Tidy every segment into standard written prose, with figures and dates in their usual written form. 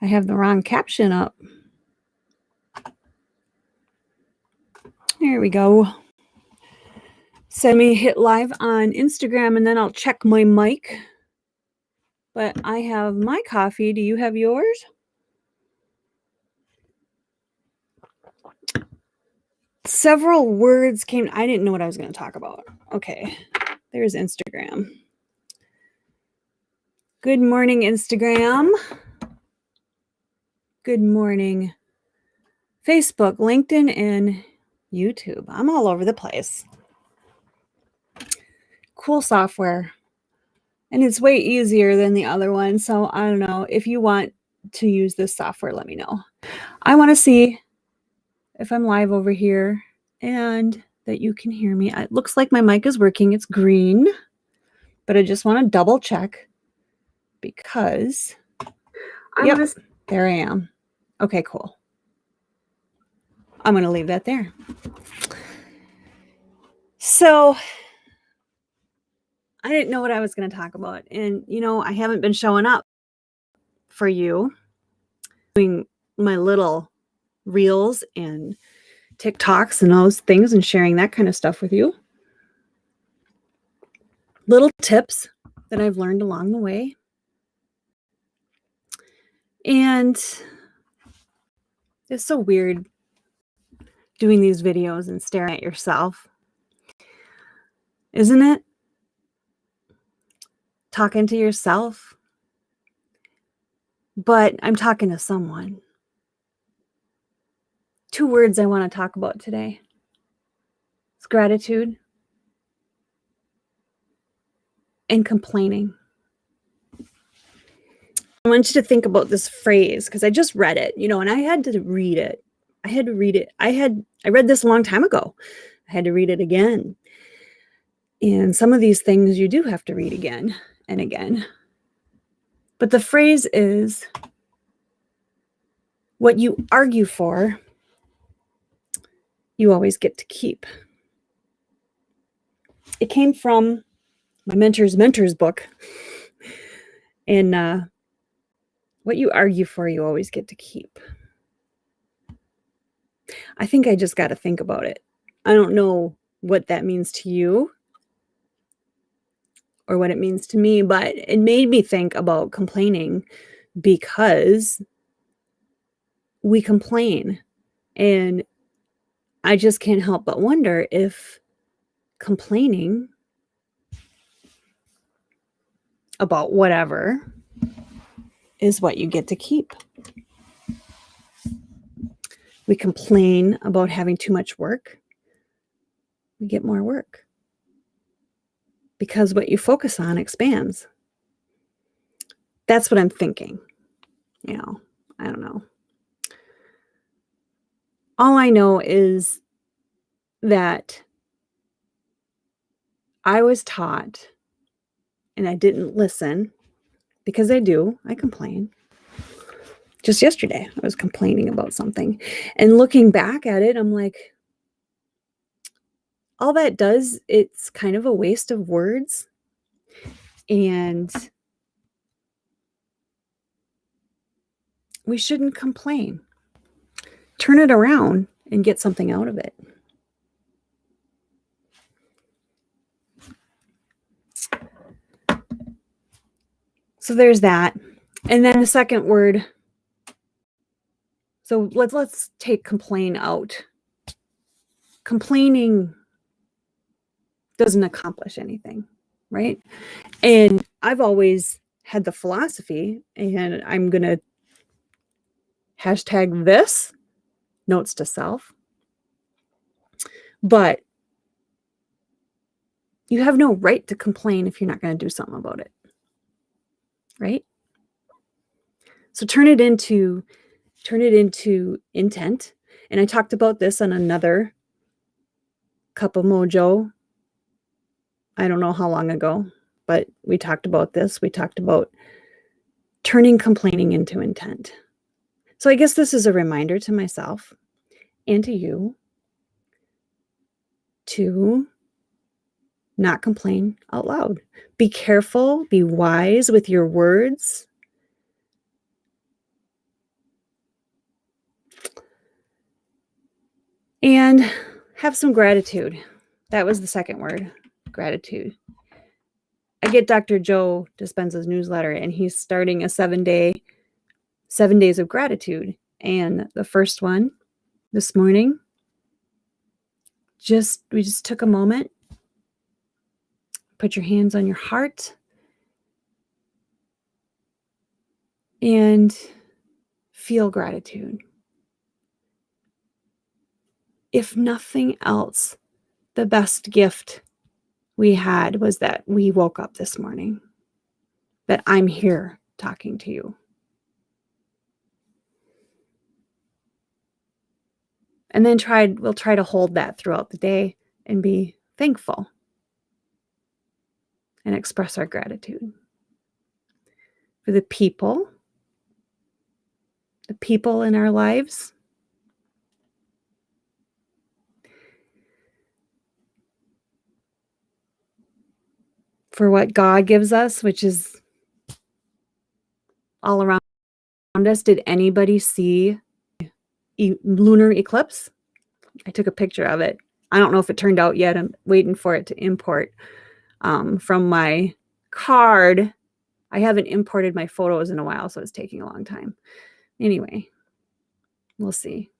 I have the wrong caption up. There we go. So let me hit live on Instagram and then I'll check my mic. But I have my coffee. Do you have yours? Several words came. I didn't know what I was going to talk about. Okay, there's Instagram. Good morning, Instagram. Good morning, Facebook, LinkedIn, and YouTube. I'm all over the place. Cool software. And it's way easier than the other one. So I don't know. If you want to use this software, let me know. I want to see if I'm live over here and that you can hear me. It looks like my mic is working. It's green, but I just want to double check because there I am. Okay, cool. I'm going to leave that there. So I didn't know what I was going to talk about. And, I haven't been showing up for you, doing my little reels and TikToks and those things and sharing that kind of stuff with you. Little tips that I've learned along the way. And it's so weird doing these videos and staring at yourself, isn't it? Talking to yourself. But I'm talking to someone. 2 words I want to talk about today. It's gratitude and complaining. I want you to think about this phrase because I just read it, and I had to read it. I read this a long time ago. I had to read it again. And some of these things you do have to read again and again. But the phrase is, what you argue for, you always get to keep. It came from my mentor's book. And what you argue for, you always get to keep. I think I just got to think about it. I don't know what that means to you or what it means to me, but it made me think about complaining because we complain. And I just can't help but wonder if complaining about whatever is what you get to keep. We complain about having too much work. We get more work. Because what you focus on expands. That's what I'm thinking. I don't know. All I know is that I was taught and I didn't listen because I complain. Just yesterday, I was complaining about something. And looking back at it, I'm like, all that does, it's kind of a waste of words. And we shouldn't complain. Turn it around and get something out of it. So there's that. And then the second word. So let's take complain out. Complaining doesn't accomplish anything, right? And I've always had the philosophy, and I'm going to hashtag this, notes to self. But you have no right to complain if you're not going to do something about it, right? So turn it into intent. And I talked about this on another Cup of Mojo. I don't know how long ago, but we talked about this. We talked about turning complaining into intent. So I guess this is a reminder to myself and to you to not complain out loud. Be careful, be wise with your words. And have some gratitude. That was the second word, gratitude. I get Dr. Joe Dispenza's newsletter, and he's starting a 7 days of gratitude. And the first one this morning, we just took a moment, put your hands on your heart, and feel gratitude. If nothing else, the best gift we had was that we woke up this morning, that I'm here talking to you. And then we'll try to hold that throughout the day and be thankful and express our gratitude for the people in our lives, for what God gives us, which is all around us. Did anybody see lunar eclipse? I took a picture of it. I don't know if it turned out yet. I'm waiting for it to import from my card. I haven't imported my photos in a while, so it's taking a long time. Anyway, we'll see.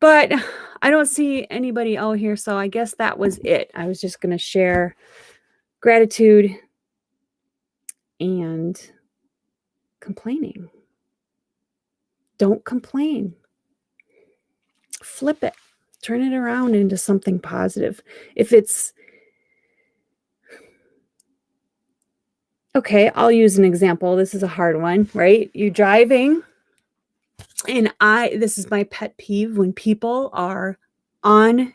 But I don't see anybody out here, so I guess that was it. I was just going to share gratitude and complaining. Don't complain. Flip it. Turn it around into something positive. If it's okay, I'll use an example. This is a hard one, right? You're driving, and this is my pet peeve when people are on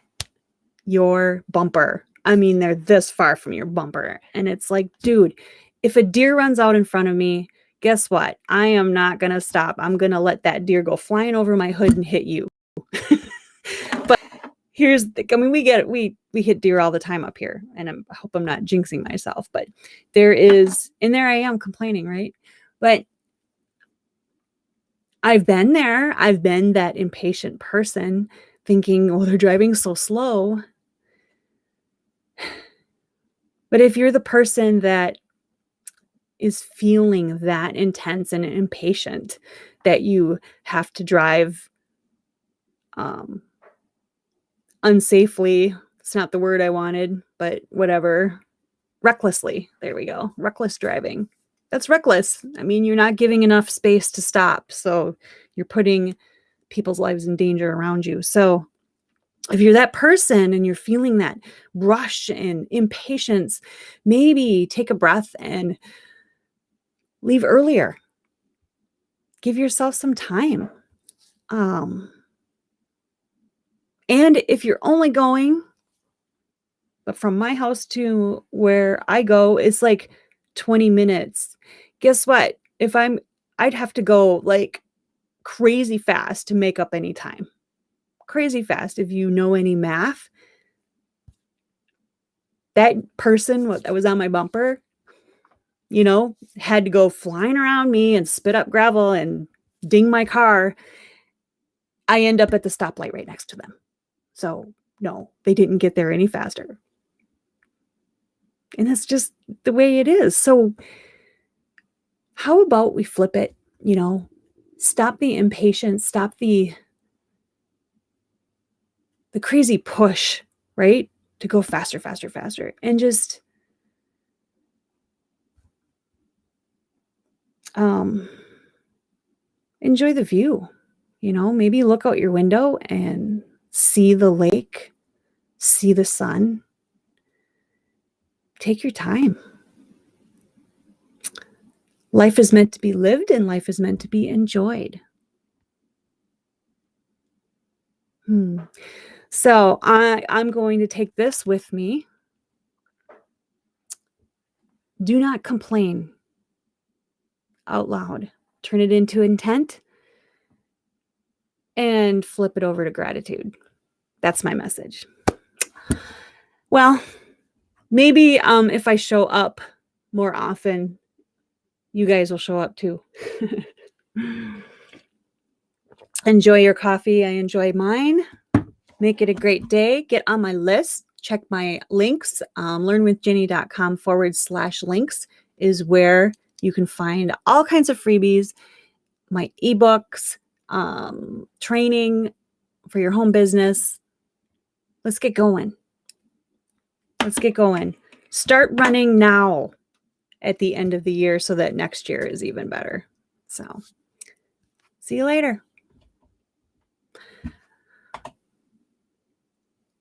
your bumper. I mean, they're this far from your bumper, and it's like, dude, if a deer runs out in front of me, guess what? I am not going to stop. I'm going to let that deer go flying over my hood and hit you. But we hit deer all the time up here, and I hope I'm not jinxing myself, but there I am complaining, right? But I've been there. I've been that impatient person thinking, oh, they're driving so slow. But if you're the person that is feeling that intense and impatient that you have to drive unsafely, it's not the word I wanted, but whatever, recklessly, there we go, reckless driving. That's reckless. I mean, you're not giving enough space to stop, so you're putting people's lives in danger around you. So if you're that person and you're feeling that rush and impatience, maybe take a breath and leave earlier. Give yourself some time. And if you're only going, but from my house to where I go, it's like 20 minutes. Guess what? I'd have to go like crazy fast to make up any time. Crazy fast. If you know any math, that person that was on my bumper, had to go flying around me and spit up gravel and ding my car. I end up at the stoplight right next to them. So no, they didn't get there any faster. And that's just the way it is. So how about we flip it, stop the impatience, stop the crazy push, right? To go faster, faster, faster, and just enjoy the view. Maybe look out your window and see the lake, see the sun. Take your time. Life is meant to be lived, and life is meant to be enjoyed. So I'm going to take this with me. Do not complain out loud. Turn it into intent and flip it over to gratitude. That's my message. Well, maybe if I show up more often, you guys will show up too. Enjoy your coffee. I enjoy mine. Make it a great day. Get on my list. Check my links. learnwithginny.com/links is where you can find all kinds of freebies, my ebooks, training for your home business. Let's get going. Let's get going. Start running now at the end of the year so that next year is even better. So, see you later.